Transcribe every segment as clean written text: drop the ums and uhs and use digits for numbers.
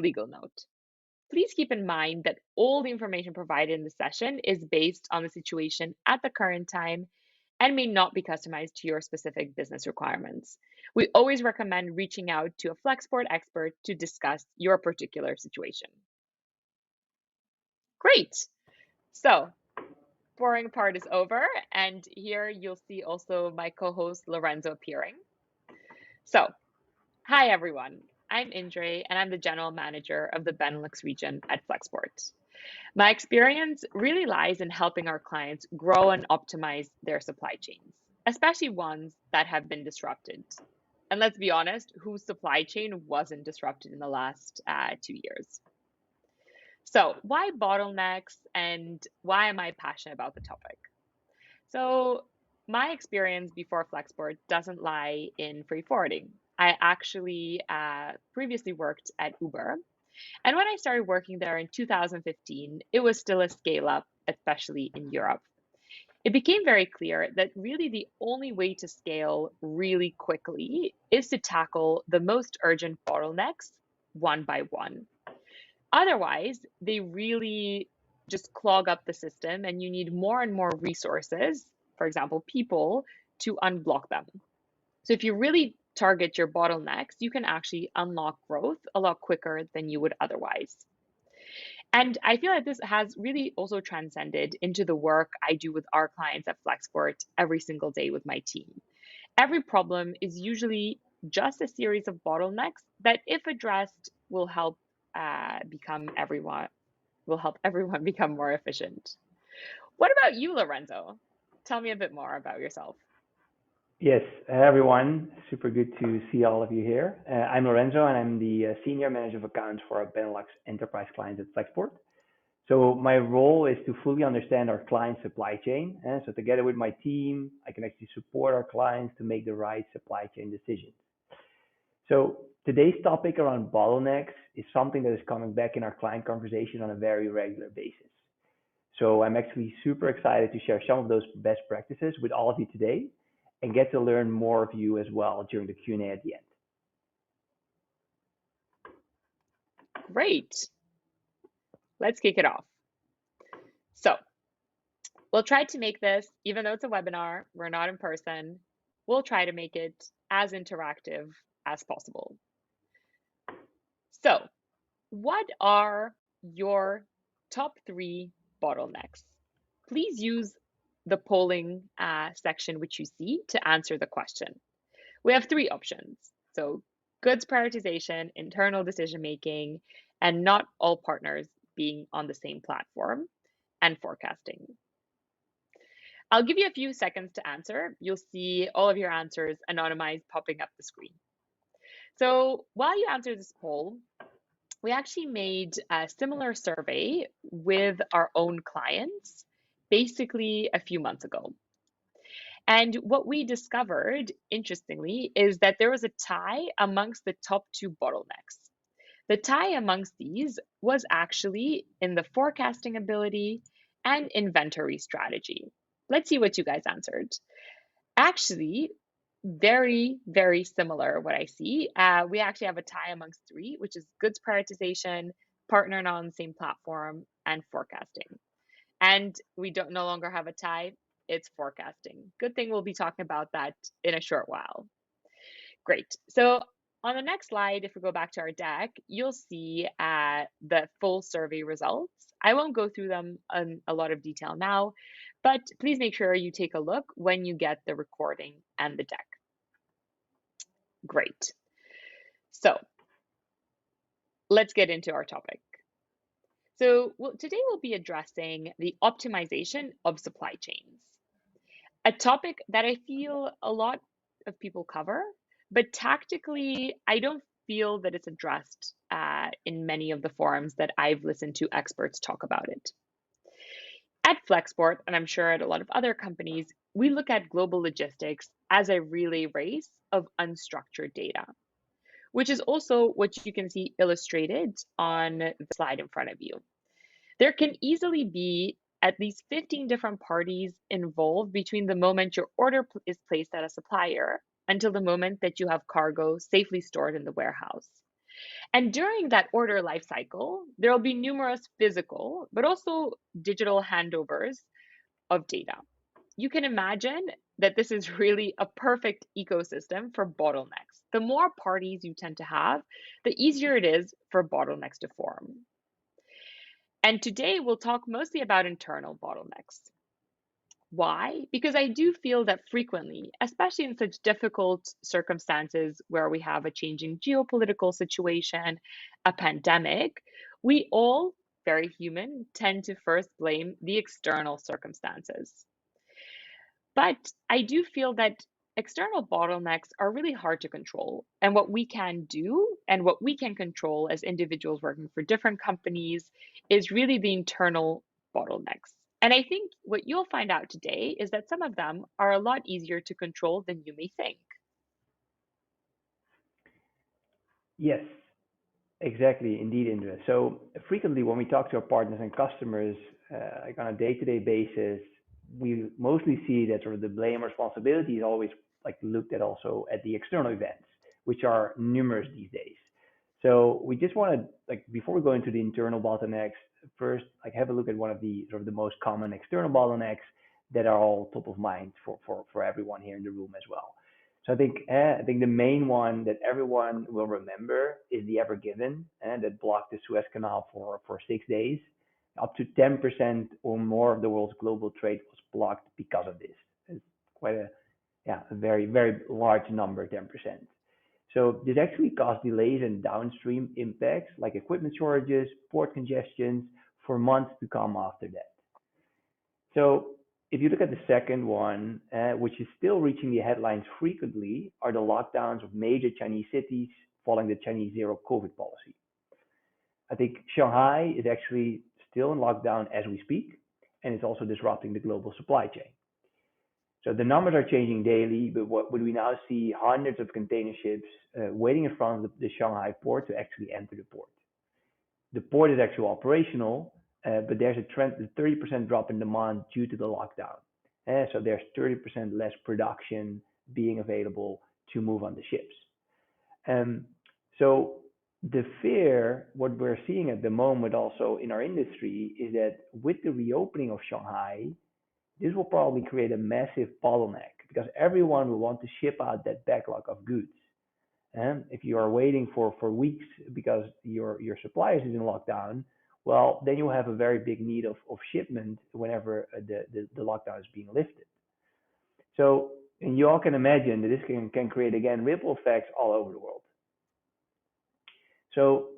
Legal note. Please keep in mind that all the information provided in the session is based on the situation at the current time and may not be customized to your specific business requirements. We always recommend reaching out to a Flexport expert to discuss your particular situation. Great. So, boring part is over, and here you'll see also my co-host Lorenzo appearing. So, hi everyone. I'm Indre, and I'm the general manager of the Benelux region at Flexport. My experience really lies in helping our clients grow and optimize their supply chains, especially ones that have been disrupted. And let's be honest, whose supply chain wasn't disrupted in the last 2 years? So, why bottlenecks and why am I passionate about the topic? So, my experience before Flexport doesn't lie in freight forwarding. I actually previously worked at Uber. And when I started working there in 2015, it was still a scale up, especially in Europe. It became very clear that really the only way to scale really quickly is to tackle the most urgent bottlenecks one by one. Otherwise, they really just clog up the system and you need more and more resources, for example, people, to unblock them. So if you really target your bottlenecks, you can actually unlock growth a lot quicker than you would otherwise. And I feel like this has really also transcended into the work I do with our clients at Flexport every single day with my team. Every problem is usually just a series of bottlenecks that, if addressed, will help everyone become more efficient. What about you, Lorenzo? Tell me a bit more about yourself. Yes, everyone. Super good to see all of you here. I'm Lorenzo, and I'm the Senior Manager of Accounts for our Benelux enterprise clients at Flexport. So my role is to fully understand our client supply chain. So together with my team, I can actually support our clients to make the right supply chain decisions. So today's topic around bottlenecks is something that is coming back in our client conversation on a very regular basis. So I'm actually super excited to share some of those best practices with all of you today and get to learn more of you as well during the Q&A at the end. Great. Let's kick it off. So, we'll try to make this, even though it's a webinar, we're not in person, we'll try to make it as interactive as possible. So, what are your top 3 bottlenecks? Please use the polling section which you see to answer the question. We have 3 options. So, goods prioritization, internal decision making, and not all partners being on the same platform, and forecasting. I'll give you a few seconds to answer. You'll see all of your answers anonymized popping up the screen. So while you answer this poll, we actually made a similar survey with our own clients basically a few months ago. And what we discovered, interestingly, is that there was a tie amongst the top 2 bottlenecks. The tie amongst these was actually in the forecasting ability and inventory strategy. Let's see what you guys answered. Actually, very, very similar what I see. We actually have a tie amongst 3, which is goods prioritization, partnering on the same platform, and forecasting. And we don't no longer have a tie, it's forecasting. Good thing we'll be talking about that in a short while. Great. So on the next slide, if we go back to our deck, you'll see the full survey results. I won't go through them in a lot of detail now, but please make sure you take a look when you get the recording and the deck. Great. So let's get into our topic. So today we'll be addressing the optimization of supply chains, a topic that I feel a lot of people cover, but tactically, I don't feel that it's addressed in many of the forums that I've listened to experts talk about it. At Flexport, and I'm sure at a lot of other companies, we look at global logistics as a relay race of unstructured data, which is also what you can see illustrated on the slide in front of you. There can easily be at least 15 different parties involved between the moment your order is placed at a supplier until the moment that you have cargo safely stored in the warehouse. And during that order life cycle, there will be numerous physical, but also digital handovers of data. You can imagine that this is really a perfect ecosystem for bottlenecks. The more parties you tend to have, the easier it is for bottlenecks to form. And today we'll talk mostly about internal bottlenecks. Why? Because I do feel that frequently, especially in such difficult circumstances where we have a changing geopolitical situation, a pandemic, we all, very human, tend to first blame the external circumstances. But I do feel that external bottlenecks are really hard to control. And what we can do and what we can control as individuals working for different companies is really the internal bottlenecks. And I think what you'll find out today is that some of them are a lot easier to control than you may think. Yes, exactly, indeed, Indra. So frequently, when we talk to our partners and customers, like on a day-to-day basis, we mostly see that sort of the blame responsibility is always like looked at also at the external events, which are numerous these days. So we just want to like before we go into the internal bottlenecks, first like have a look at one of the sort of the most common external bottlenecks that are all top of mind for everyone here in the room as well. So I think the main one that everyone will remember is the Ever Given, and that blocked the Suez Canal for 6 days. Up to 10% or more of the world's global trade was blocked because of this. It's quite a yeah a very large number, 10%. So this actually caused delays and downstream impacts like equipment shortages, port congestions for months to come after that. So if you look at the second one, which is still reaching the headlines frequently, are the lockdowns of major Chinese cities following the Chinese zero COVID policy. I think Shanghai is actually still in lockdown as we speak, and it's also disrupting the global supply chain. So the numbers are changing daily, but what we now see hundreds of container ships waiting in front of the Shanghai port to actually enter the port. The port is actually operational, but there's a trend, a 30% drop in demand due to the lockdown. So there's 30% less production being available to move on the ships. Um, so the fear, what we're seeing at the moment also in our industry is that with the reopening of Shanghai, this will probably create a massive bottleneck because everyone will want to ship out that backlog of goods. And if you are waiting for weeks because your suppliers is in lockdown, well, then you have a very big need of shipment whenever the lockdown is being lifted. So, and you all can imagine that this can create again ripple effects all over the world. So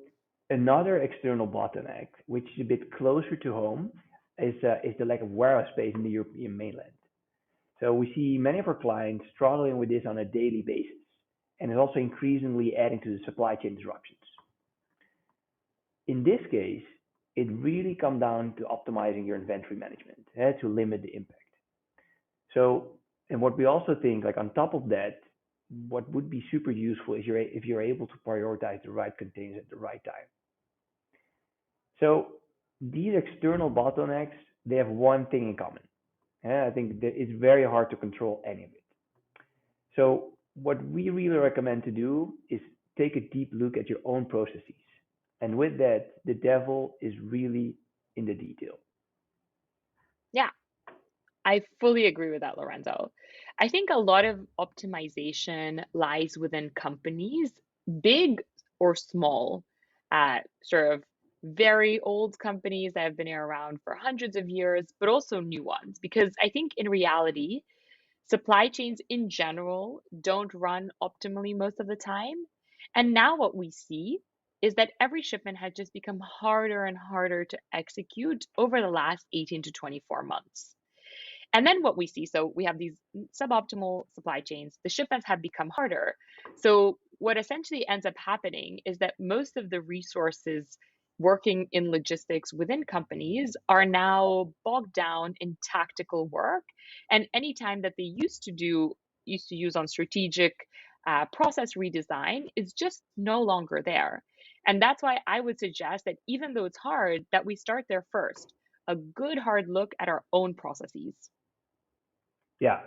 another external bottleneck, which is a bit closer to home, is the lack of warehouse space in the European mainland. So we see many of our clients struggling with this on a daily basis, and it's also increasingly adding to the supply chain disruptions. In this case, it really comes down to optimizing your inventory management to limit the impact. So, and what we also think, like on top of that, what would be super useful is if you're able to prioritize the right containers at the right time. So these external bottlenecks, they have one thing in common. I think that it's very hard to control any of it. So what we really recommend to do is take a deep look at your own processes. And with that, the devil is really in the detail. Yeah, I fully agree with that, Lorenzo. I think a lot of optimization lies within companies, big or small, sort of very old companies that have been around for hundreds of years, but also new ones. Because I think in reality, supply chains in general don't run optimally most of the time. And now what we see is that every shipment has just become harder and harder to execute over the last 18 to 24 months. And then what we see, so we have these suboptimal supply chains, the shipments have become harder. So what essentially ends up happening is that most of the resources working in logistics within companies are now bogged down in tactical work. And anytime that they used to use on strategic process redesign is just no longer there. And that's why I would suggest that even though it's hard, that we start there first, a good hard look at our own processes. Yeah,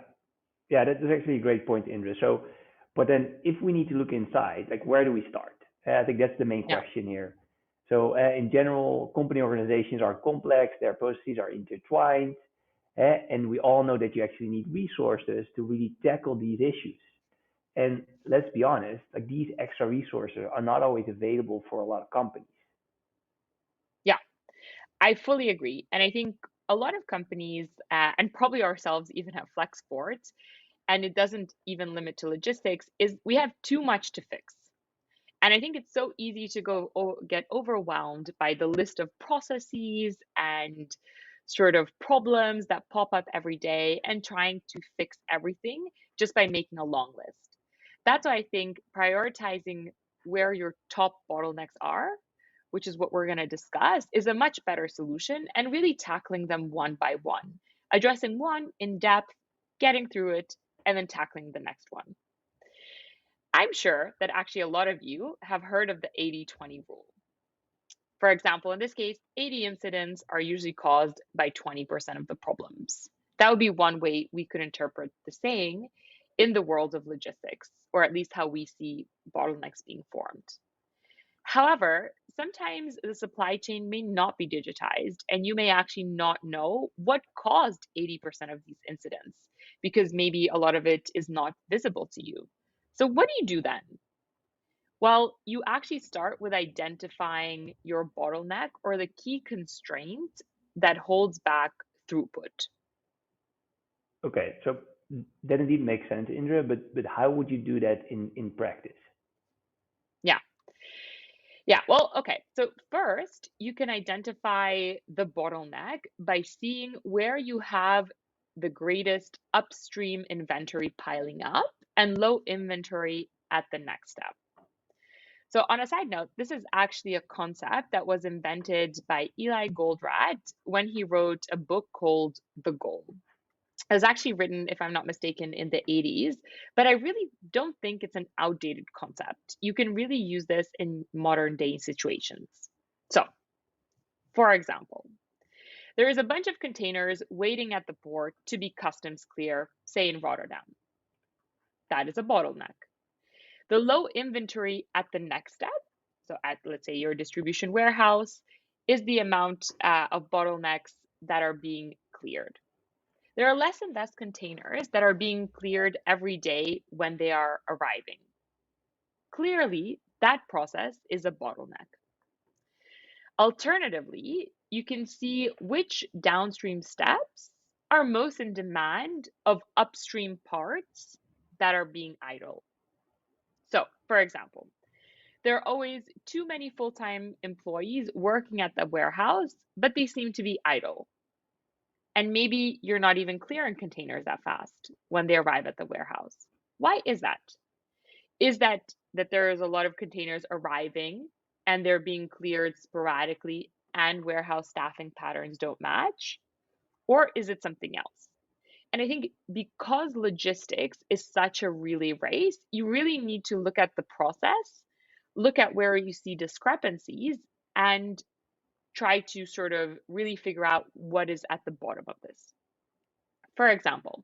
yeah, that is actually a great point, Indra. So, but then if we need to look inside, like where do we start? I think that's the main Yeah. question here. So, in general, company organizations are complex, their processes are intertwined, and we all know that you actually need resources to really tackle these issues. And let's be honest, like these extra resources are not always available for a lot of companies. Yeah. I fully agree. And I think a lot of companies, and probably ourselves, even have flex boards, and it doesn't even limit to logistics, is we have too much to fix. And I think it's so easy to get overwhelmed by the list of processes and sort of problems that pop up every day and trying to fix everything just by making a long list. That's why I think prioritizing where your top bottlenecks are, which is what we're going to discuss, is a much better solution and really tackling them one by one, addressing one in depth, getting through it, and then tackling the next one. I'm sure that actually a lot of you have heard of the 80-20 rule. For example, in this case, 80 incidents are usually caused by 20% of the problems. That would be one way we could interpret the saying in the world of logistics, or at least how we see bottlenecks being formed. However, sometimes the supply chain may not be digitized, and you may actually not know what caused 80% of these incidents because maybe a lot of it is not visible to you. So, what do you do then? Well, you actually start with identifying your bottleneck or the key constraint that holds back throughput. Okay, so that indeed makes sense, Indra, but how would you do that in practice? Yeah. Yeah. Well, okay. So, first, you can identify the bottleneck by seeing where you have the greatest upstream inventory piling up and low inventory at the next step. So, on a side note, this is actually a concept that was invented by Eli Goldratt when he wrote a book called The Goal. It was actually written, if I'm not mistaken, in the 80s, but I really don't think it's an outdated concept. You can really use this in modern day situations. So, for example, there is a bunch of containers waiting at the port to be customs clear, say in Rotterdam. That is a bottleneck. The low inventory at the next step, so at let's say your distribution warehouse, is the amount of bottlenecks that are being cleared. There are less and less containers that are being cleared every day when they are arriving. Clearly, that process is a bottleneck. Alternatively, you can see which downstream steps are most in demand of upstream parts that are being idle. So, for example, there are always too many full time employees working at the warehouse, but they seem to be idle. And maybe you're not even clearing containers that fast when they arrive at the warehouse. Why is that? Is that there is a lot of containers arriving and they're being cleared sporadically and warehouse staffing patterns don't match? Or is it something else? And I think because logistics is such a relay race, you really need to look at the process, look at where you see discrepancies, and try to sort of really figure out what is at the bottom of this. For example,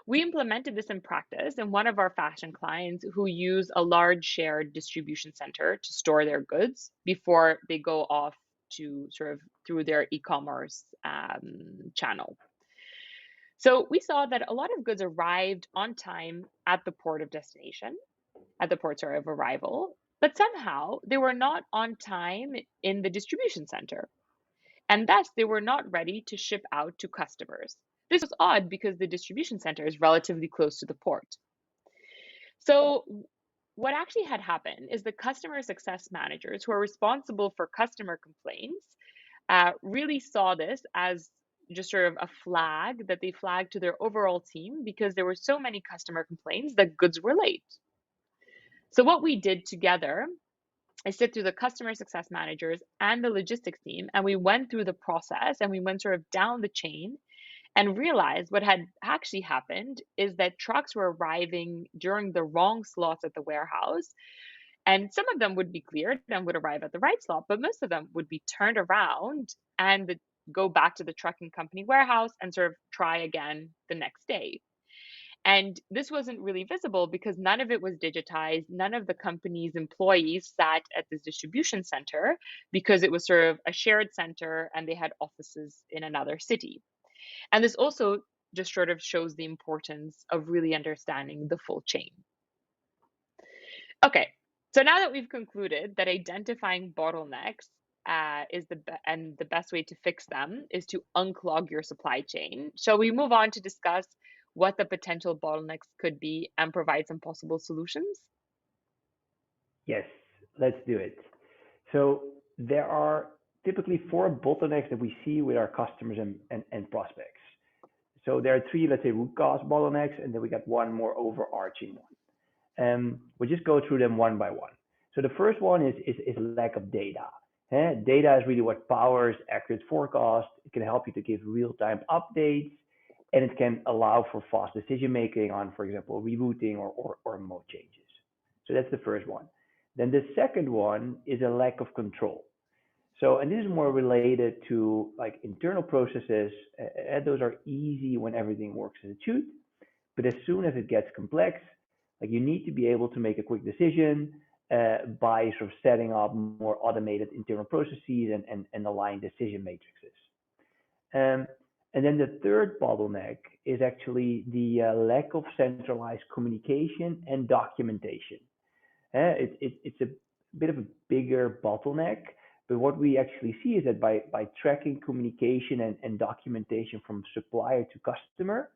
we implemented this in practice in one of our fashion clients who use a large shared distribution center to store their goods before they go off to sort of through their e-commerce channel. So we saw that a lot of goods arrived on time at the port of destination, at the port, sorry, of arrival, but somehow they were not on time in the distribution center, and thus they were not ready to ship out to customers. This was odd because the distribution center is relatively close to the port. So, what actually had happened is the customer success managers who are responsible for customer complaints really saw this as just sort of a flag that they flagged to their overall team because there were so many customer complaints that goods were late. So, what we did together I sit through the customer success managers and the logistics team, and we went through the process and we went sort of down the chain and realized what had actually happened is that trucks were arriving during the wrong slots at the warehouse. And some of them would be cleared and would arrive at the right slot, but most of them would be turned around and go back to the trucking company warehouse and sort of try again the next day. And this wasn't really visible because none of it was digitized. None of the company's employees sat at this distribution center because it was sort of a shared center and they had offices in another city. And this also just sort of shows the importance of really understanding the full chain. Okay, so now that we've concluded that identifying bottlenecks and the best way to fix them is to unclog your supply chain, shall we move on to discuss what the potential bottlenecks could be and provide some possible solutions? Yes, let's do it. So there are typically four bottlenecks that we see with our customers and prospects. So there are three, let's say, root cause bottlenecks, and then we got one more overarching one. We'll just go through them one by one. So the first one is lack of data. Data is really what powers accurate forecast. It can help you to give real-time updates, and it can allow for fast decision making on, for example, rebooting or mode changes. So that's the first one. Then the second one is a lack of control. So, and this is more related to like internal processes. Those are easy when everything works as it should. But as soon as it gets complex, like you need to be able to make a quick decision by sort of setting up more automated internal processes and aligned decision matrices. Um, and then the third bottleneck is actually the lack of centralized communication and documentation. It's a bit of a bigger bottleneck, but what we actually see is that by tracking communication and documentation from supplier to customer,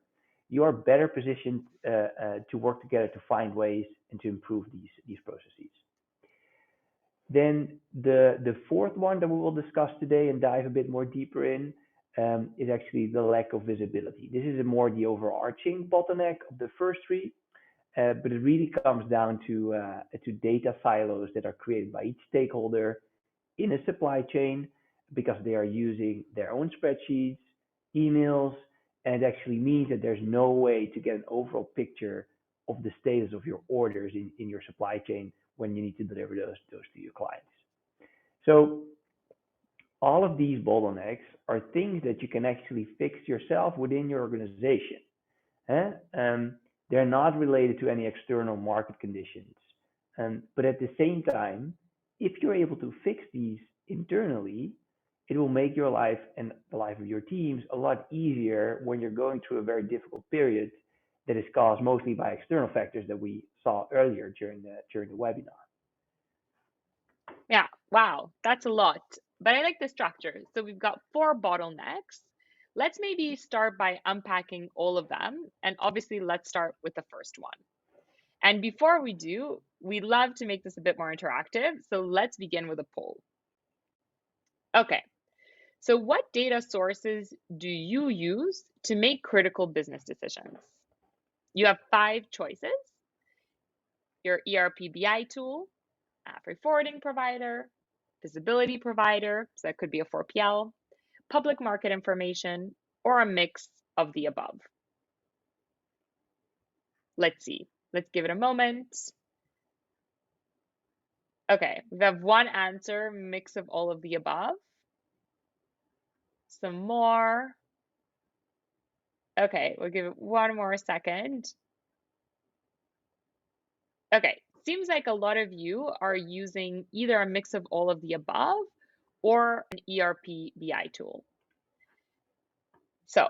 you are better positioned to work together to find ways and to improve these processes. Then the fourth one that we will discuss today and dive a bit more deeper in is actually the lack of visibility. This is a more the overarching bottleneck of the first three, but it really comes down to data silos that are created by each stakeholder in a supply chain because they are using their own spreadsheets, emails, and it actually means that there's no way to get an overall picture of the status of your orders in your supply chain when you need to deliver those to your clients. So all of these bottlenecks are things that you can actually fix yourself within your organization. Eh? They're not related to any external market conditions. But at the same time, if you're able to fix these internally, it will make your life and the life of your teams a lot easier when you're going through a very difficult period that is caused mostly by external factors that we saw earlier during the webinar. Yeah, wow, that's a lot. But I like the structure. So we've got four bottlenecks. Let's maybe start by unpacking all of them. And obviously, let's start with the first one. And before we do, we love to make this a bit more interactive. So let's begin with a poll. Okay, so what data sources do you use to make critical business decisions? You have five choices: your ERP BI tool, freight forwarding provider, visibility provider, so that could be a 4PL, public market information, or a mix of the above. Let's see. Let's give it a moment. Okay, we have one answer, mix of all of the above. Some more. Okay, we'll give it one more second. Okay, seems like a lot of you are using either a mix of all of the above or an ERP BI tool. So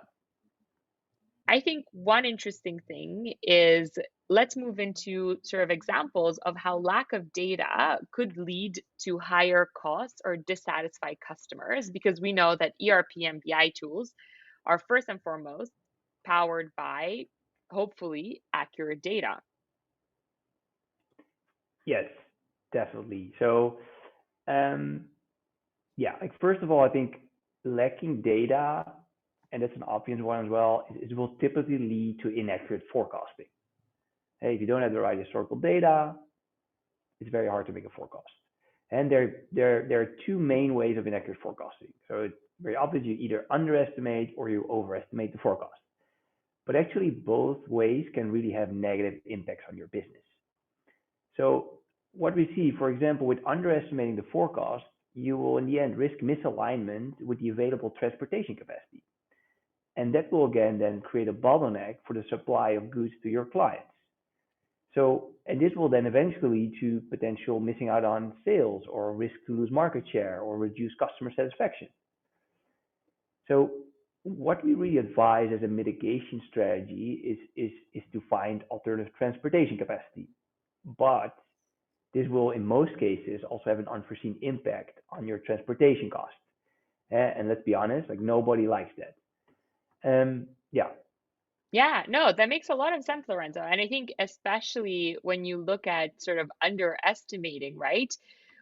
I think one interesting thing is let's move into sort of examples of how lack of data could lead to higher costs or dissatisfied customers, because we know that ERP and BI tools are first and foremost powered by hopefully accurate data. Yes, definitely. So, um, yeah, like first of all, I think lacking data, and that's an obvious one as well, it will typically lead to inaccurate forecasting. Hey, if you don't have the right historical data, it's very hard to make a forecast. And there are two main ways of inaccurate forecasting. So it's very obvious you either underestimate or you overestimate the forecast. But actually, both ways can really have negative impacts on your business. So what we see, for example, with underestimating the forecast, you will in the end risk misalignment with the available transportation capacity. And that will again then create a bottleneck for the supply of goods to your clients. So, and this will then eventually lead to potential missing out on sales or risk to lose market share or reduce customer satisfaction. So, what we really advise as a mitigation strategy is to find alternative transportation capacity. But this will, in most cases, also have an unforeseen impact on your transportation cost. And let's be honest, like nobody likes that. Yeah, Yeah, no, that makes a lot of sense, Lorenzo. And I think especially when you look at sort of underestimating, right?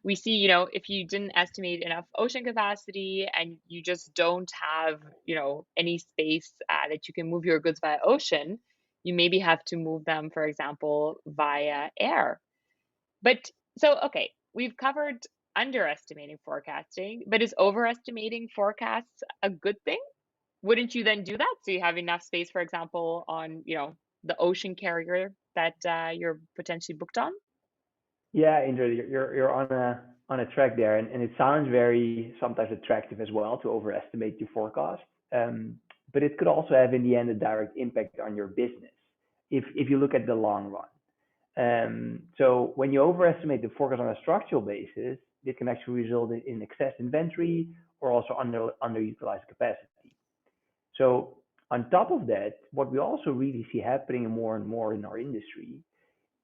We see, if you didn't estimate enough ocean capacity and you just don't have, any space that you can move your goods via ocean, you maybe have to move them, for example, via air. But so, okay, we've covered underestimating forecasting, but is overestimating forecasts a good thing? Wouldn't you then do that? So you have enough space, for example, on, the ocean carrier that you're potentially booked on? yeah, Indra, you're on a track there, and it sounds very sometimes attractive as well to overestimate your forecast. Um, but it could also have in the end a direct impact on your business if you look at the long run. So when you overestimate the forecast on a structural basis, it can actually result in excess inventory or also underutilized capacity. So on top of that, what we also really see happening more and more in our industry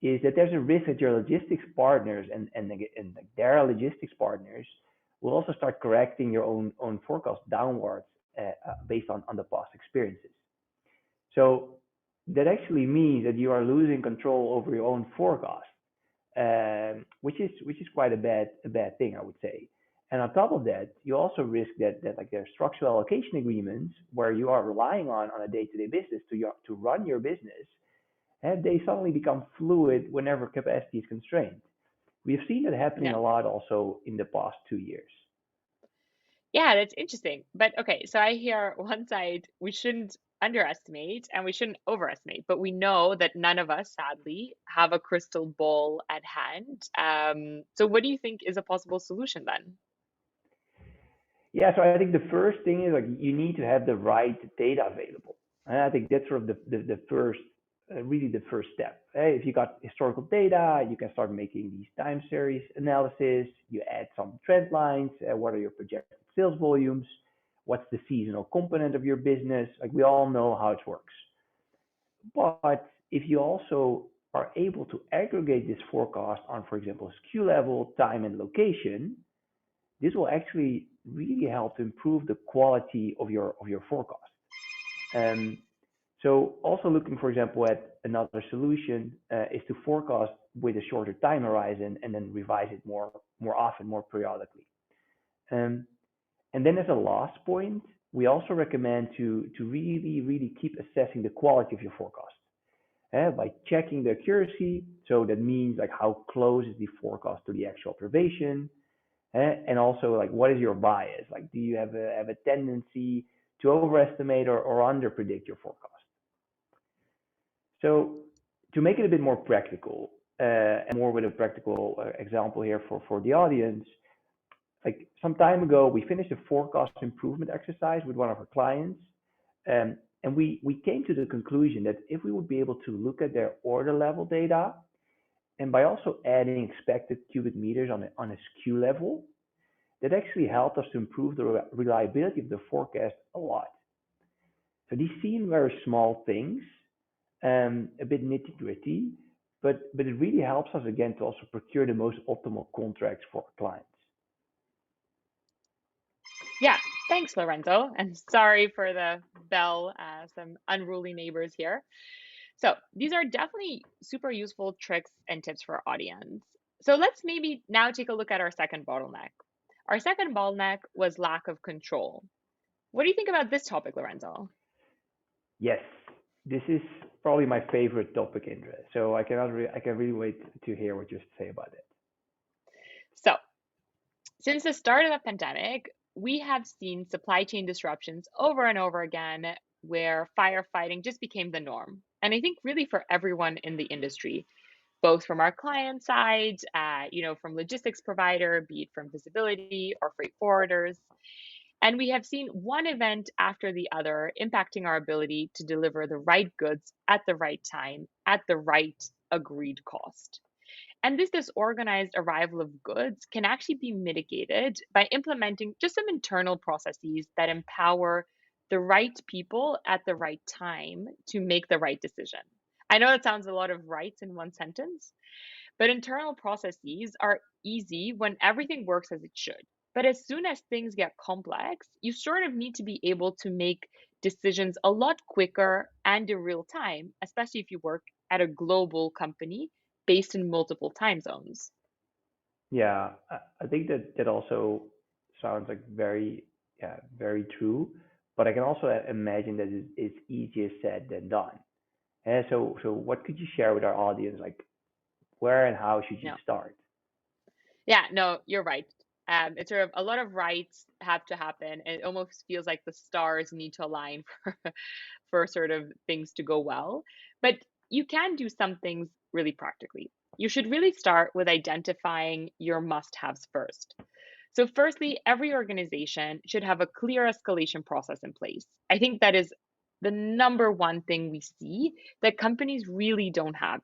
is that there's a risk that your logistics partners and their logistics partners will also start correcting your own forecast downwards based on the past experiences. So that actually means that you are losing control over your own forecast, which is quite a bad thing, I would say. And on top of that, you also risk that like there are structural allocation agreements where you are relying on a day-to-day business to run your business, and they suddenly become fluid whenever capacity is constrained. We've seen it happening Yeah. a lot also in the past 2 years. Yeah, that's interesting. But okay, so I hear one side, we shouldn't underestimate and we shouldn't overestimate, but we know that none of us, sadly, have a crystal ball at hand. So what do you think is a possible solution then? Yeah, so I think the first thing is like you need to have the right data available. And I think that's sort of the first, really the first step. If you got historical data, you can start making these time series analysis. You add some trend lines. What are your projected sales volumes? What's the seasonal component of your business? Like we all know how it works. But if you also are able to aggregate this forecast on, for example, SKU level, time, and location, this will actually really help to improve the quality of your forecast. Um, so also looking, for example, at another solution is to forecast with a shorter time horizon and then revise it more often, more periodically. Um, and then as a last point, we also recommend to really keep assessing the quality of your forecast by checking the accuracy. So that means like how close is the forecast to the actual observation, and also like what is your bias? Like do you have a tendency to overestimate or underpredict your forecast? So to make it a bit more practical, and more with a practical example here for the audience, like some time ago we finished a forecast improvement exercise with one of our clients, and we came to the conclusion that if we would be able to look at their order level data and by also adding expected cubic meters on a SKU level, that actually helped us to improve the reliability of the forecast a lot. So these seem very small things, a bit nitty gritty, but it really helps us again to also procure the most optimal contracts for our clients. Yeah, thanks, Lorenzo. And sorry for the bell, some unruly neighbors here. So these are definitely super useful tricks and tips for our audience. So let's maybe now take a look at our second bottleneck. Our second bottleneck was lack of control. What do you think about this topic, Lorenzo? Yes, this is probably my favorite topic, Indra. So I can really wait to hear what you have to say about it. So, since the start of the pandemic, we have seen supply chain disruptions over and over again where firefighting just became the norm. And I think really for everyone in the industry, both from our client side, from logistics provider, be it from visibility or freight forwarders. And we have seen one event after the other impacting our ability to deliver the right goods at the right time, at the right agreed cost. And this disorganized arrival of goods can actually be mitigated by implementing just some internal processes that empower the right people at the right time to make the right decision. I know it sounds a lot of rights in one sentence, but internal processes are easy when everything works as it should. But as soon as things get complex, you sort of need to be able to make decisions a lot quicker and in real time, especially if you work at a global company based in multiple time zones. Yeah, I think that that also sounds like very true. But I can also imagine that it's easier said than done. And so what could you share with our audience? Like, where and how should you No. start? Yeah, no, you're right. It's sort of a lot of rights have to happen. And it almost feels like the stars need to align for sort of things to go well. But you can do some things really practically. You should really start with identifying your must haves first. So, firstly, every organization should have a clear escalation process in place. I think that is the number one thing we see that companies really don't have.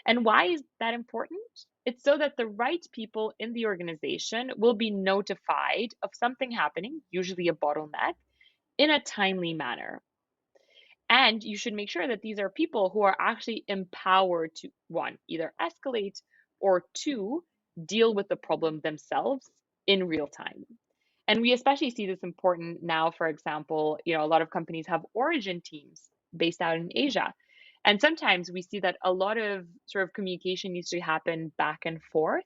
And why is that important? It's so that the right people in the organization will be notified of something happening, usually a bottleneck, in a timely manner. And you should make sure that these are people who are actually empowered to one, either escalate or two, deal with the problem themselves in real time. And we especially see this important now, for example, a lot of companies have origin teams based out in Asia. And sometimes we see that a lot of sort of communication needs to happen back and forth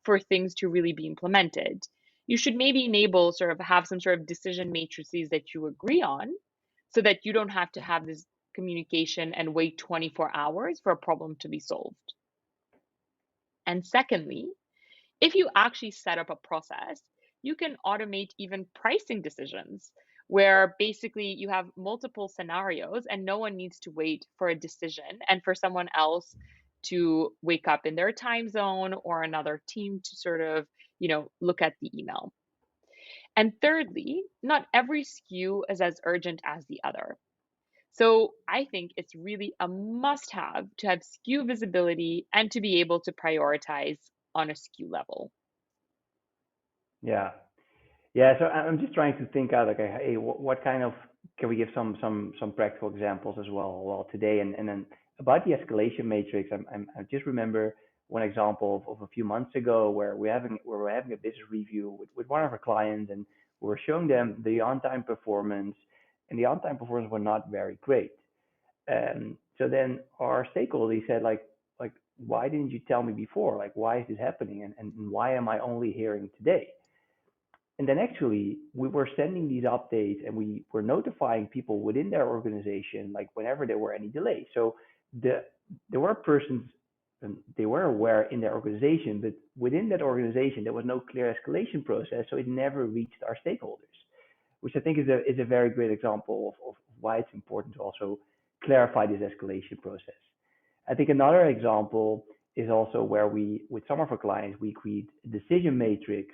for things to really be implemented. You should maybe enable sort of have some sort of decision matrices that you agree on so that you don't have to have this communication and wait 24 hours for a problem to be solved. And secondly, if you actually set up a process, you can automate even pricing decisions where basically you have multiple scenarios and no one needs to wait for a decision and for someone else to wake up in their time zone or another team to sort of, look at the email. And thirdly, not every SKU is as urgent as the other. So I think it's really a must have to have SKU visibility and to be able to prioritize on a SKU level. Yeah, yeah. So I'm just trying to think out like, hey, what kind of can we give some practical examples as well today, and then about the escalation matrix. I just remember one example of a few months ago where we're having a business review with one of our clients, and we were showing them the on-time performance, and the on-time performance were not very great. So then our stakeholder he said like why didn't you tell me before? Like why is this happening, and why am I only hearing today? And then actually we were sending these updates and we were notifying people within their organization like whenever there were any delays. So the there were persons they were aware in their organization, but within that organization there was no clear escalation process, so it never reached our stakeholders, which I think is a very great example of why it's important to also clarify this escalation process. I think another example is also where we, with some of our clients, we create a decision matrix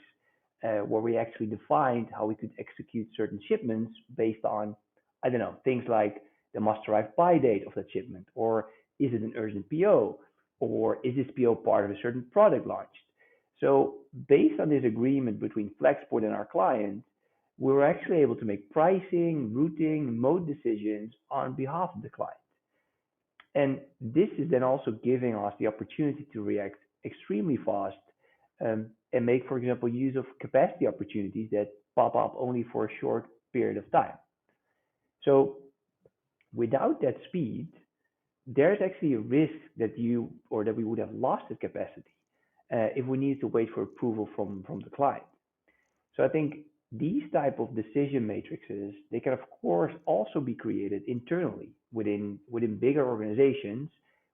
where we actually defined how we could execute certain shipments based on, I don't know, things like the must arrive by date of that shipment, or is it an urgent PO, or is this PO part of a certain product launched? So based on this agreement between Flexport and our client, we were actually able to make pricing, routing, mode decisions on behalf of the client. And this is then also giving us the opportunity to react extremely fast and make, for example, use of capacity opportunities that pop up only for a short period of time. So without that speed, there's actually a risk that you or that we would have lost the capacity if we needed to wait for approval from the client. So I think these type of decision matrices, they can of course also be created internally within bigger organizations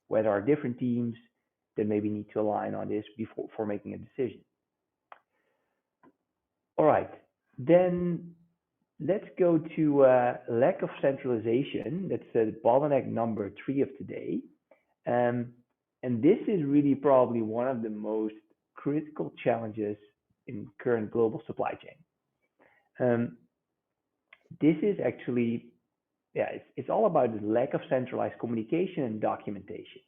where there are different teams that maybe need to align on this before making a decision. All right, then let's go to lack of centralization. That's the bottleneck number 3 of today. Um, and this is really probably one of the most critical challenges in current global supply chain. Um, this is actually, yeah, it's all about the lack of centralized communication and documentation.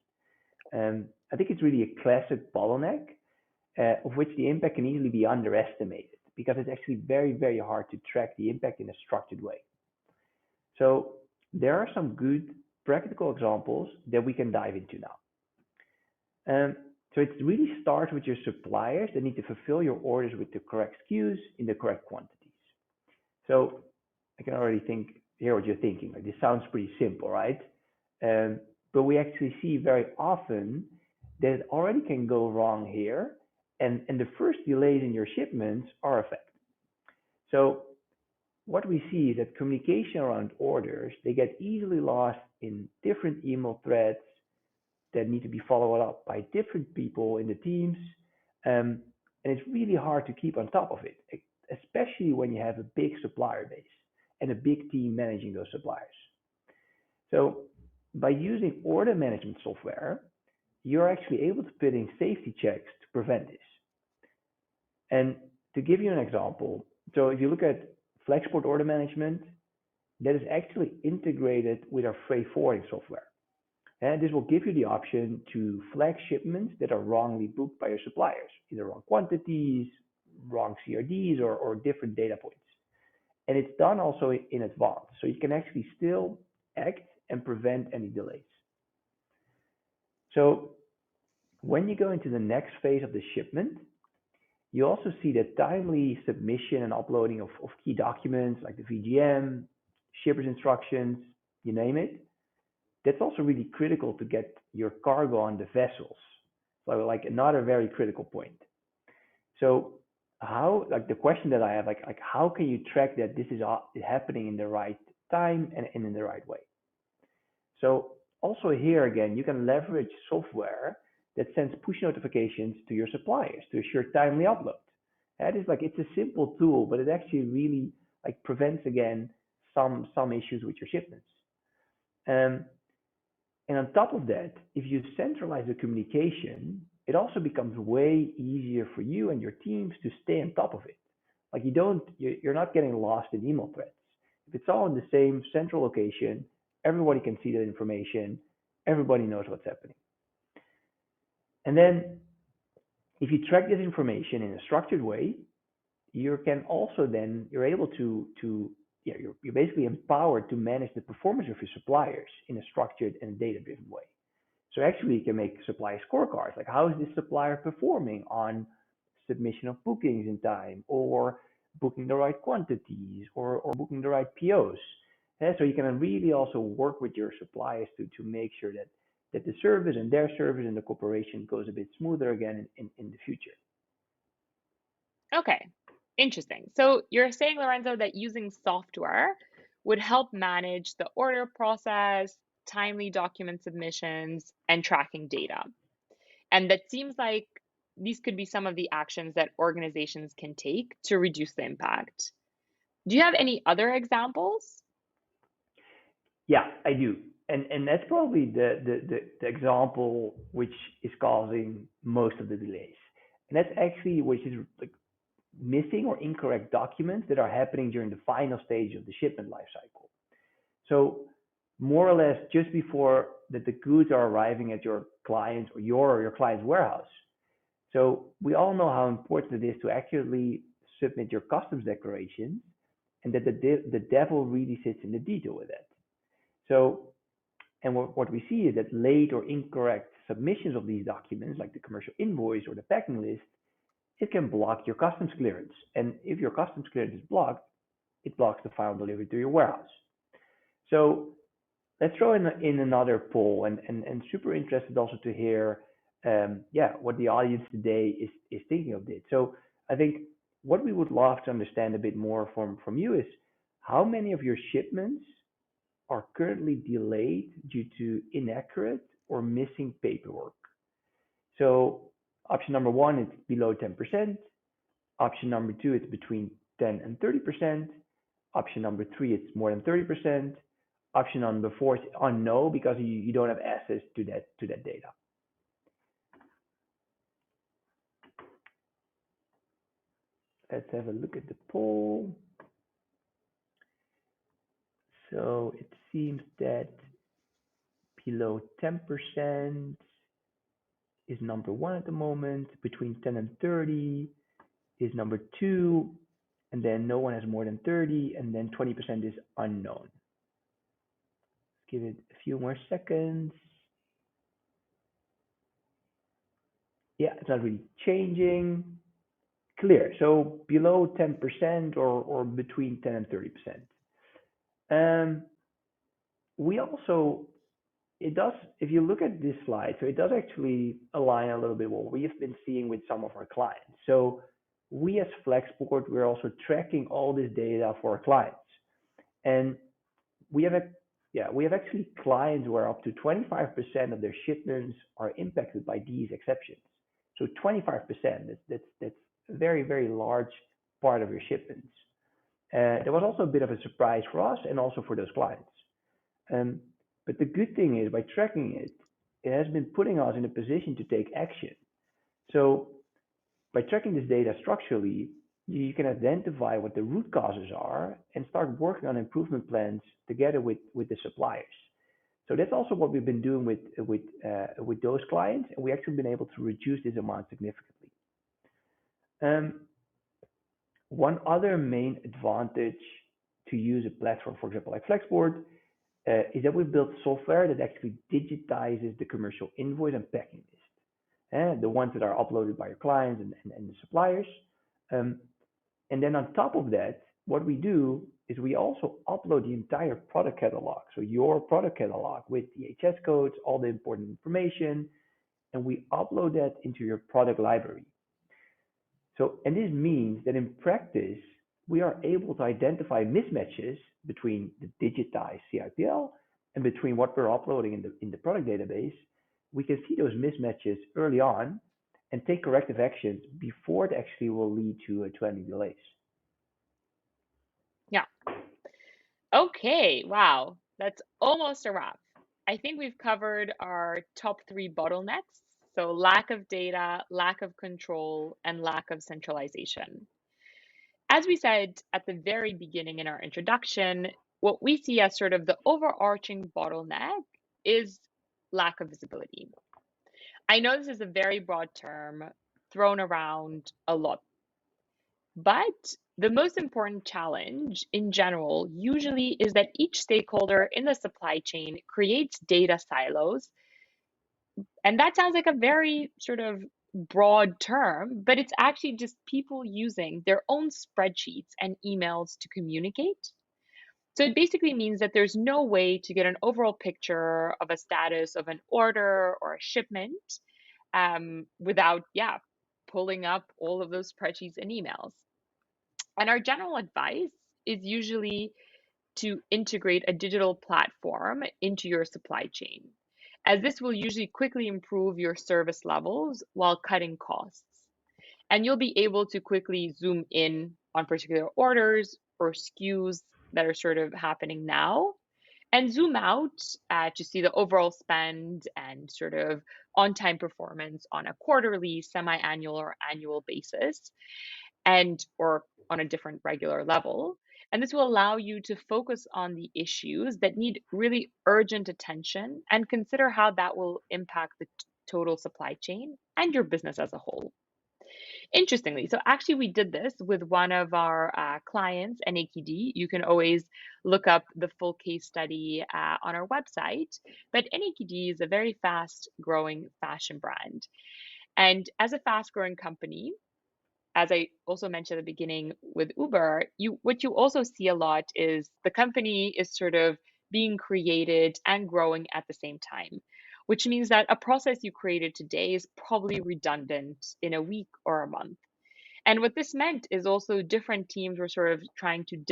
I think it's really a classic bottleneck of which the impact can easily be underestimated because it's actually very, very hard to track the impact in a structured way. So there are some good practical examples that we can dive into now. Um, so it really starts with your suppliers that need to fulfill your orders with the correct SKUs in the correct quantities. So I can already hear what you're thinking. Like this sounds pretty simple, right? Um, but we actually see very often that it already can go wrong here, and the first delays in your shipments are affected. So what we see is that communication around orders, they get easily lost in different email threads that need to be followed up by different people in the teams. Um, and it's really hard to keep on top of it, especially when you have a big supplier base and a big team managing those suppliers. So by using order management software, you're actually able to put in safety checks to prevent this. And to give you an example, so if you look at Flexport order management, that is actually integrated with our freight forwarding software. And this will give you the option to flag shipments that are wrongly booked by your suppliers, either wrong quantities, wrong CRDs, or different data points. And it's done also in advance, so you can actually still act and prevent any delays. So when you go into the next phase of the shipment, you also see the timely submission and uploading of key documents like the VGM, shipper's instructions, you name it. That's also really critical to get your cargo on the vessels. So like another very critical point. So how, like the question that I have, like how can you track that this is happening in the right time and in the right way? So also here again, you can leverage software that sends push notifications to your suppliers to assure timely upload. That is like it's a simple tool, but it actually really like prevents again some issues with your shipments. Um, and on top of that, if you centralize the communication, it also becomes way easier for you and your teams to stay on top of it. Like you're not getting lost in email threads. If it's all in the same central location, everybody can see that information. Everybody knows what's happening. And then if you track this information in a structured way, you can also then you're able to yeah, you're basically empowered to manage the performance of your suppliers in a structured and data driven way. So actually you can make supplier scorecards, like how is this supplier performing on submission of bookings in time, or booking the right quantities, or booking the right POs. Yeah, so you can really also work with your suppliers to make sure that the service and their service and the cooperation goes a bit smoother again in the future. Okay, interesting. So you're saying, Lorenzo, that using software would help manage the order process, timely document submissions, and tracking data. And that seems like these could be some of the actions that organizations can take to reduce the impact. Do you have any other examples? Yeah, I do. And that's probably the example which is causing most of the delays. And that's actually which is like missing or incorrect documents that are happening during the final stage of the shipment life cycle. So more or less just before that the goods are arriving at your client or your client's warehouse. So we all know how important it is to accurately submit your customs declarations and that the devil really sits in the detail with that. So, and what we see is that late or incorrect submissions of these documents, like the commercial invoice or the packing list, it can block your customs clearance. And if your customs clearance is blocked, it blocks the final delivery to your warehouse. So let's throw in another poll, and super interested also to hear, yeah, what the audience today is thinking of this. So I think what we would love to understand a bit more from you is how many of your shipments are currently delayed due to inaccurate or missing paperwork. So option number one, it's below 10%. Option number two, it's between 10 and 30%. Option number three, it's more than 30%. Option number four is on no because you don't have access to that data. Let's have a look at the poll. So it seems that below 10% is number one at the moment. Between 10 and 30 is number two. And then no one has more than 30. And then 20% is unknown. Give it a few more seconds. Yeah, it's not really changing. Clear. So below 10% or between 10 and 30%. Um, we also, it does, if you look at this slide, so it does actually align a little bit what we have been seeing with some of our clients. So we as Flexport, we're also tracking all this data for our clients. And we have a, yeah, we have actually clients where up to 25% of their shipments are impacted by these exceptions. So 25%, that's a very, very large part of your shipments. There was also a bit of a surprise for us and also for those clients. Um, but the good thing is by tracking it, it has been putting us in a position to take action. So by tracking this data structurally, you can identify what the root causes are and start working on improvement plans together with the suppliers. So that's also what we've been doing with those clients, and we actually been able to reduce this amount significantly. Um, One other main advantage to use a platform, for example, like Flexport, is that we've built software that actually digitizes the commercial invoice and packing list, the ones that are uploaded by your clients and the suppliers. Um, and then on top of that, what we do is we also upload the entire product catalog. So your product catalog with the HS codes, all the important information, and we upload that into your product library. So, and this means that in practice, we are able to identify mismatches between the digitized CIPL and between what we're uploading in the product database. We can see those mismatches early on and take corrective actions before it actually will lead to any delays. Yeah. Okay. Wow. That's almost a wrap. I think we've covered our top three bottlenecks. So, lack of data, lack of control, and lack of centralization. As we said at the very beginning in our introduction, what we see as sort of the overarching bottleneck is lack of visibility. I know this is a very broad term thrown around a lot, but the most important challenge in general usually is that each stakeholder in the supply chain creates data silos. And that sounds like a very sort of broad term, but it's actually just people using their own spreadsheets and emails to communicate. So it basically means that there's no way to get an overall picture of a status of an order or a shipment without, yeah, pulling up all of those spreadsheets and emails. And our general advice is usually to integrate a digital platform into your supply chain, as this will usually quickly improve your service levels while cutting costs. And you'll be able to quickly zoom in on particular orders or SKUs that are sort of happening now and zoom out to see the overall spend and sort of on time performance on a quarterly, semi annual, or annual basis and or on a different regular level. And this will allow you to focus on the issues that need really urgent attention and consider how that will impact the total supply chain and your business as a whole. Interestingly, so actually, we did this with one of our clients, NAKD. You can always look up the full case study on our website. But NAKD is a very fast growing fashion brand. And as a fast growing company, as I also mentioned at the beginning with Uber, what you also see a lot is the company is sort of being created and growing at the same time, which means that a process you created today is probably redundant in a week or a month. And what this meant is also different teams were sort of trying to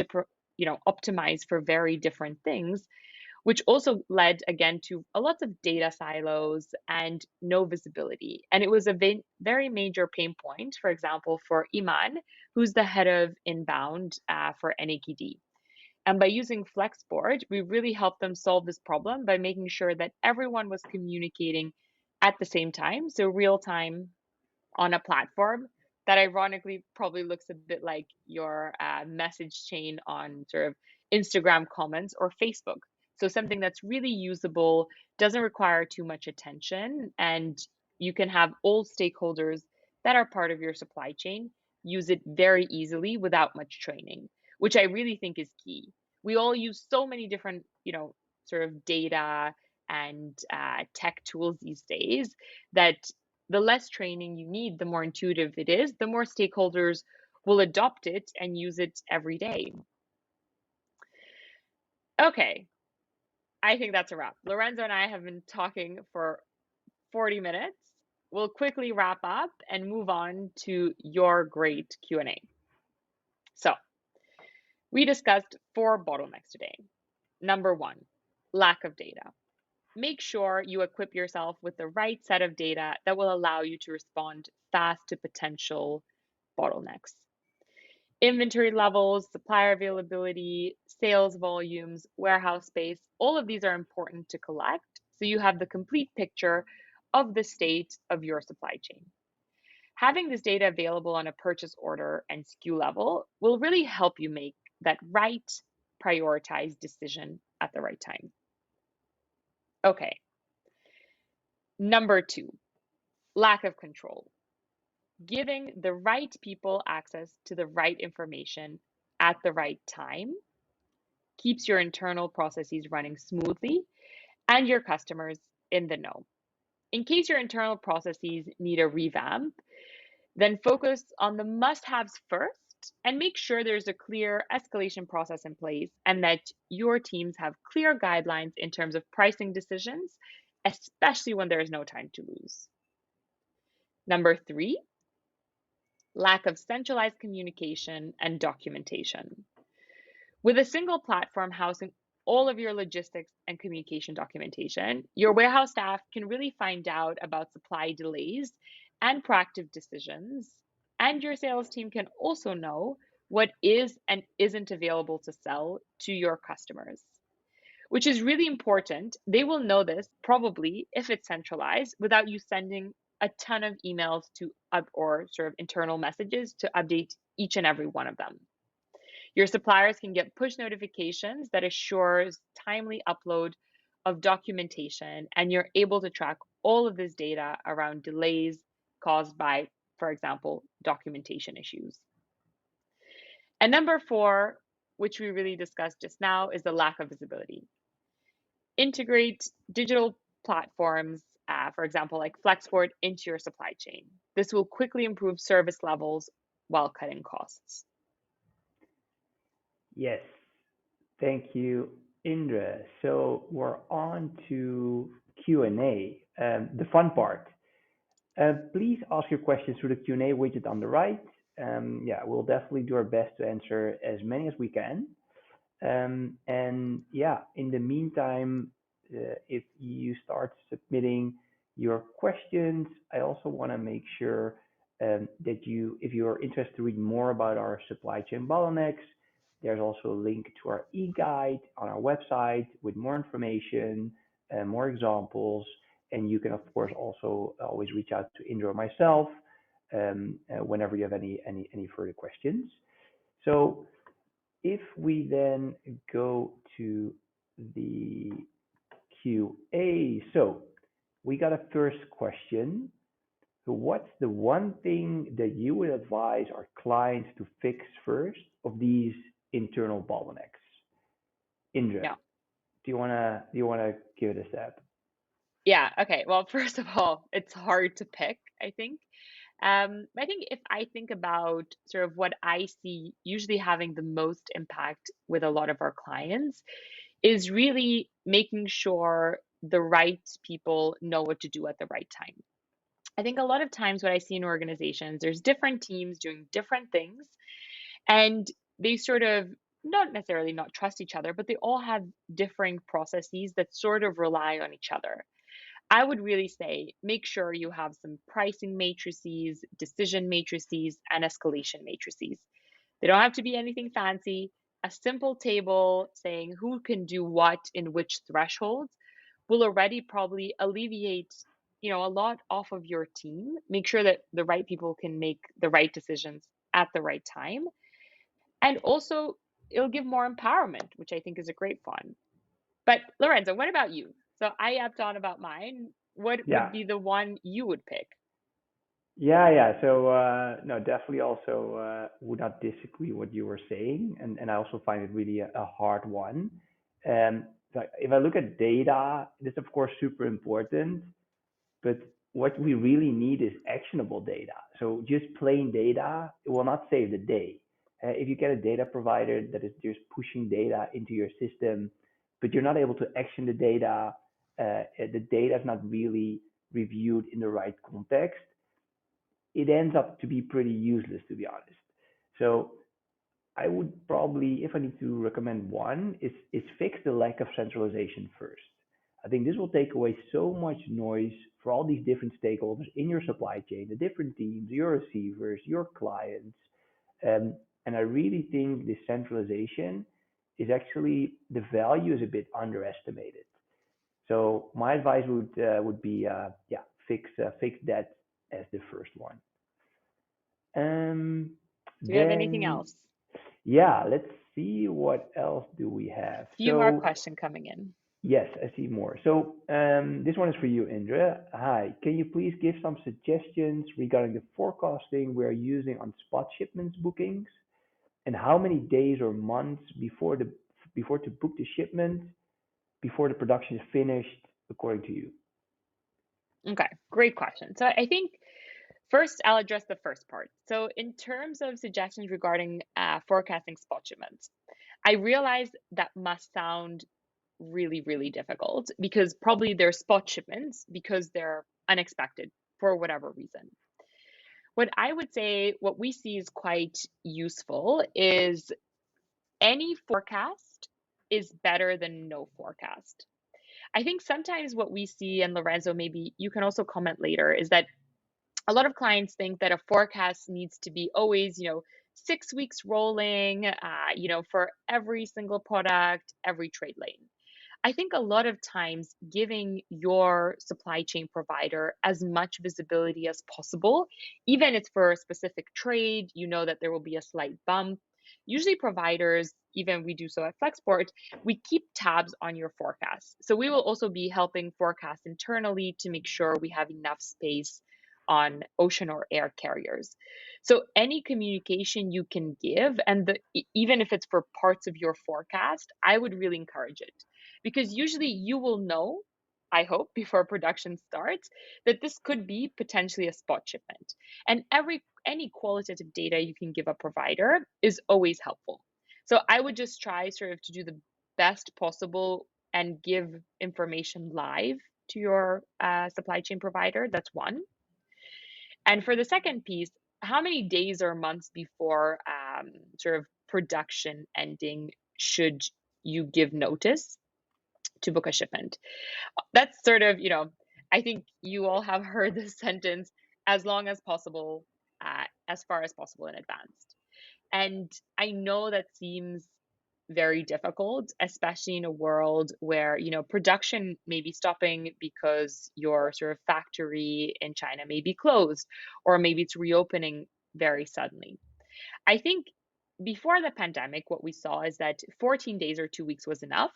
optimize for very different things, which also led again to a lot of data silos and no visibility. And it was a very major pain point, for example, for Iman, who's the head of inbound for NAKD. And by using Flexport, we really helped them solve this problem by making sure that everyone was communicating at the same time, so real time on a platform that ironically probably looks a bit like your message chain on sort of Instagram comments or Facebook. So something that's really usable, doesn't require too much attention, and you can have all stakeholders that are part of your supply chain use it very easily without much training, which I really think is key. We all use so many different, sort of data and tech tools these days that the less training you need, the more intuitive it is, the more stakeholders will adopt it and use it every day. Okay, I think that's a wrap. Lorenzo and I have been talking for 40 minutes. We'll quickly wrap up and move on to your great Q&A. So, we discussed 4 bottlenecks today. Number 1, lack of data. Make sure you equip yourself with the right set of data that will allow you to respond fast to potential bottlenecks. Inventory levels, supplier availability, sales volumes, warehouse space, all of these are important to collect so you have the complete picture of the state of your supply chain. Having this data available on a purchase order and SKU level will really help you make that right prioritized decision at the right time. Okay, number 2, lack of control. Giving the right people access to the right information at the right time keeps your internal processes running smoothly and your customers in the know. In case your internal processes need a revamp, then focus on the must haves first and make sure there's a clear escalation process in place and that your teams have clear guidelines in terms of pricing decisions, especially when there is no time to lose. Number 3, lack of centralized communication and documentation. With a single platform housing all of your logistics and communication documentation, your warehouse staff can really find out about supply delays and proactive decisions. And your sales team can also know what is and isn't available to sell to your customers, which is really important. They will know this probably if it's centralized without you sending a ton of emails to or sort of internal messages to update each and every one of them. Your suppliers can get push notifications that assures timely upload of documentation, and you're able to track all of this data around delays caused by, for example, documentation issues. And number 4, which we really discussed just now, is the lack of visibility. Integrate digital platforms, for example, like Flexport, into your supply chain. This will quickly improve service levels while cutting costs. Yes, thank you, Indra. So we're on to Q&A, the fun part. Please ask your questions through the Q&A widget on the right. Yeah, we'll definitely do our best to answer as many as we can. And yeah, in the meantime, if you start submitting your questions, I also want to make sure that if you are interested to read more about our supply chain bottlenecks, there's also a link to our e-guide on our website with more information and more examples. And you can, of course, also always reach out to Indra or myself whenever you have any further questions. So if we then go to the QA, so we got a first question. So what's the one thing that you would advise our clients to fix first of these internal bottlenecks? Indra, Yeah. do you wanna give it a stab? Yeah. Okay. Well, first of all, it's hard to pick, I think. I think if I think about sort of what I see usually having the most impact with a lot of our clients is really making sure the right people know what to do at the right time. I think a lot of times what I see in organizations, there's different teams doing different things, and they sort of not necessarily not trust each other, but they all have differing processes that sort of rely on each other. I would really say make sure you have some pricing matrices, decision matrices, and escalation matrices. They don't have to be anything fancy. A simple table saying who can do what in which thresholds will already probably alleviate a lot off of your team. Make sure that the right people can make the right decisions at the right time. And also, it'll give more empowerment, which I think is a great fun. But Lorenzo, what about you? So I yapped on about mine. What would Yeah. be the one you would pick? Yeah. So no, definitely also would not disagree what you were saying, and I also find it really a hard one. So if I look at data, it is of course super important, but what we really need is actionable data. So just plain data, it will not save the day. If you get a data provider that is just pushing data into your system, but you're not able to action the data is not really reviewed in the right context, it ends up to be pretty useless, to be honest. So I would probably, if I need to recommend one, is fix the lack of centralization first. I think this will take away so much noise for all these different stakeholders in your supply chain, the different teams, your receivers, your clients. And I really think this centralization is actually the value is a bit underestimated. So my advice would be yeah, fix that as the first one. Um, Do we have anything then else? yeah, let's see what else do we have. Few more So questions coming in. yes, I see more. So this one is for you, Indra. Hi, can you please give some suggestions regarding the forecasting we are using on spot shipments bookings, and how many days or months before to book the shipment before the production is finished, according to you? Okay, great question. So I think first I'll address the first part. So in terms of suggestions regarding forecasting spot shipments, I realize that must sound really, really difficult because probably they're spot shipments because they're unexpected for whatever reason. What I would say, what we see is quite useful is any forecast is better than no forecast. I think sometimes what we see, and Lorenzo, maybe you can also comment later, is that a lot of clients think that a forecast needs to be always, 6 weeks rolling, for every single product, every trade lane. I think a lot of times giving your supply chain provider as much visibility as possible, even if it's for a specific trade, you know that there will be a slight bump. Usually, providers, even we do so at Flexport, we keep tabs on your forecast. So, we will also be helping forecast internally to make sure we have enough space on ocean or air carriers. So, any communication you can give, and even if it's for parts of your forecast, I would really encourage it because usually you will know, I hope, before production starts, that this could be potentially a spot shipment. And any qualitative data you can give a provider is always helpful. So I would just try sort of to do the best possible and give information live to your supply chain provider. That's one. And for the second piece, how many days or months before sort of production ending should you give notice to book a shipment? That's sort of, I think you all have heard this sentence, as long as possible, as far as possible in advance. And I know that seems very difficult, especially in a world where, production may be stopping because your sort of factory in China may be closed, or maybe it's reopening very suddenly. I think before the pandemic, what we saw is that 14 days or 2 weeks was enough.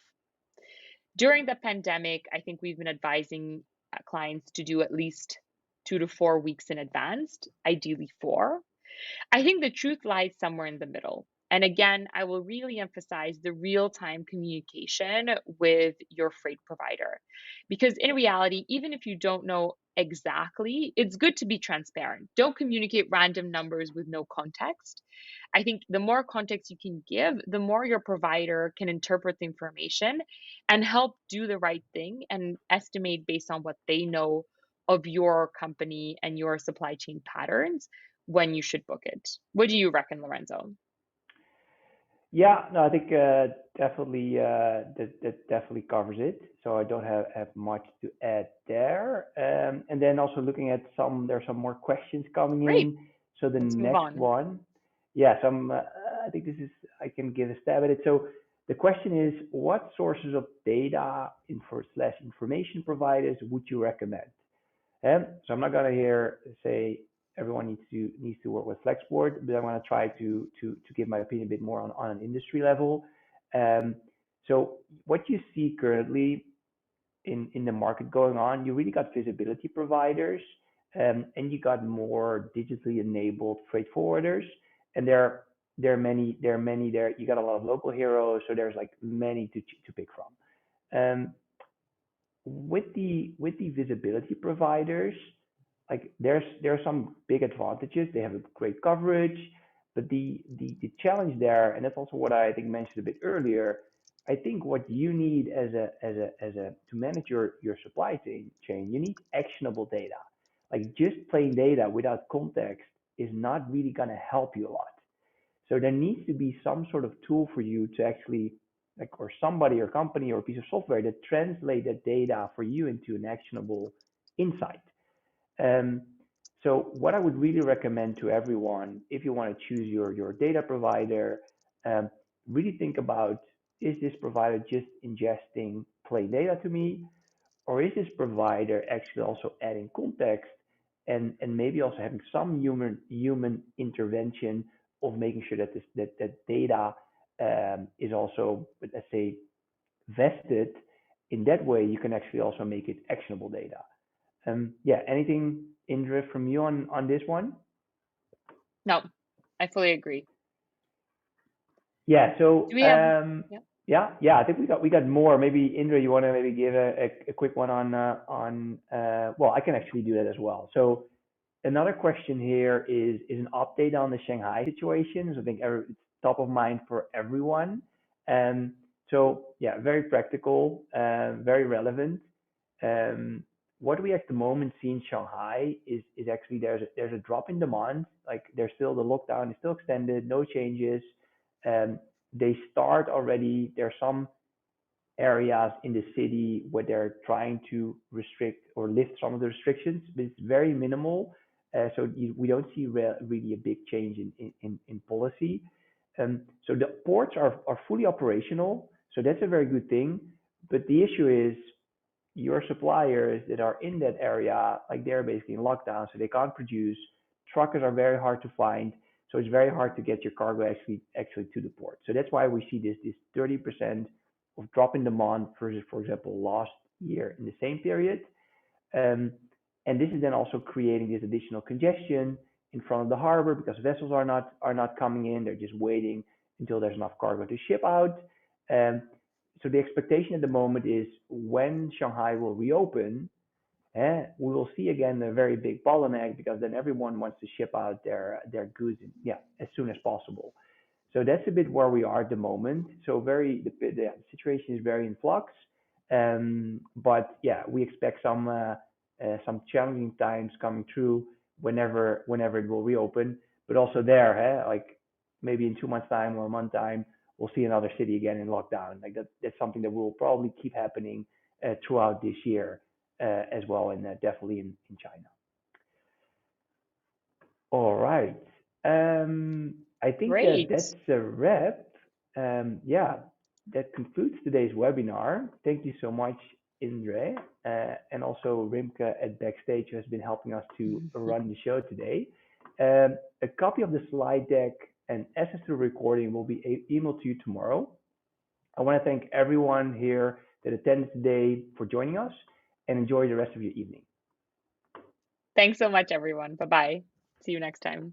During the pandemic, I think we've been advising clients to do at least 2 to 4 weeks in advance, ideally four. I think the truth lies somewhere in the middle. And again, I will really emphasize the real time communication with your freight provider. Because in reality, even if you don't know exactly, it's good to be transparent. Don't communicate random numbers with no context. I think the more context you can give, the more your provider can interpret the information and help do the right thing and estimate based on what they know of your company and your supply chain patterns when you should book it. What do you reckon, Lorenzo? Yeah, no, I think definitely that definitely covers it. So I don't have much to add there. And then also looking at there's some more questions coming Great. in. So the Let's move next on. one, yeah, I think this is, I can give a stab at it. So the question is, what sources of data info slash information providers would you recommend? So I'm not gonna here say everyone needs to work with Flexport, but I'm gonna try to give my opinion a bit more on an industry level. Um, so what you see currently in the market going on, you really got visibility providers, and you got more digitally enabled freight forwarders, and there are many there. You got a lot of local heroes, so there's like many to pick from. With the visibility providers, like there are some big advantages. They have a great coverage, but the challenge there, and that's also what I think mentioned a bit earlier. I think what you need as a to manage your supply chain, you need actionable data. Like just plain data without context is not really gonna help you a lot. So there needs to be some sort of tool for you to actually, like, or somebody or company or a piece of software that translate that data for you into an actionable insight. Um, so what I would really recommend to everyone, if you want to choose your data provider, um, really think about, is this provider just ingesting plain data to me? Or is this provider actually also adding context and maybe also having some human intervention of making sure that that data is also, let's say, vested. In that way, you can actually also make it actionable data. Yeah, anything, Indra, from you on this one? No, I fully agree. Yeah. Do So we have, yeah. yeah. I think we got more. Maybe Indra, you want to maybe give a quick one on well, I can actually do that as well. So another question here is an update on the Shanghai situation. So I think it's top of mind for everyone. Um, so yeah, very practical, very relevant. Um, what we at the moment see in Shanghai is actually there's a drop in demand. Like there's still the lockdown is still extended, no changes. Um, they start already. There are some areas in the city where they're trying to restrict or lift some of the restrictions, but it's very minimal. We don't see really a big change in policy. So the ports are fully operational, so that's a very good thing. But the issue is your suppliers that are in that area, like they're basically in lockdown, so they can't produce. Truckers are very hard to find, so it's very hard to get your cargo actually to the port. So that's why we see this 30% of drop in demand versus, for example, last year in the same period. Um, and this is then also creating this additional congestion in front of the harbor because vessels are not coming in. They're just waiting until there's enough cargo to ship out. Um, so the expectation at the moment is when Shanghai will reopen, we will see again a very big bottleneck because then everyone wants to ship out their goods, yeah, as soon as possible. So that's a bit where we are at the moment. So the situation is very in flux. But yeah, we expect some challenging times coming through whenever it will reopen. But also there, like maybe in 2 months' time or a month time, we'll see another city again in lockdown. Like that's something that will probably keep happening throughout this year as well, and definitely in China. All right. I think Great. that's a wrap. Yeah, that concludes today's webinar. Thank you so much, Indre, and also Rimke at Backstage, who has been helping us to run the show today. A copy of the slide deck and access to the recording will be emailed to you tomorrow. I want to thank everyone here that attended today for joining us, and enjoy the rest of your evening. Thanks so much, everyone. Bye bye. See you next time.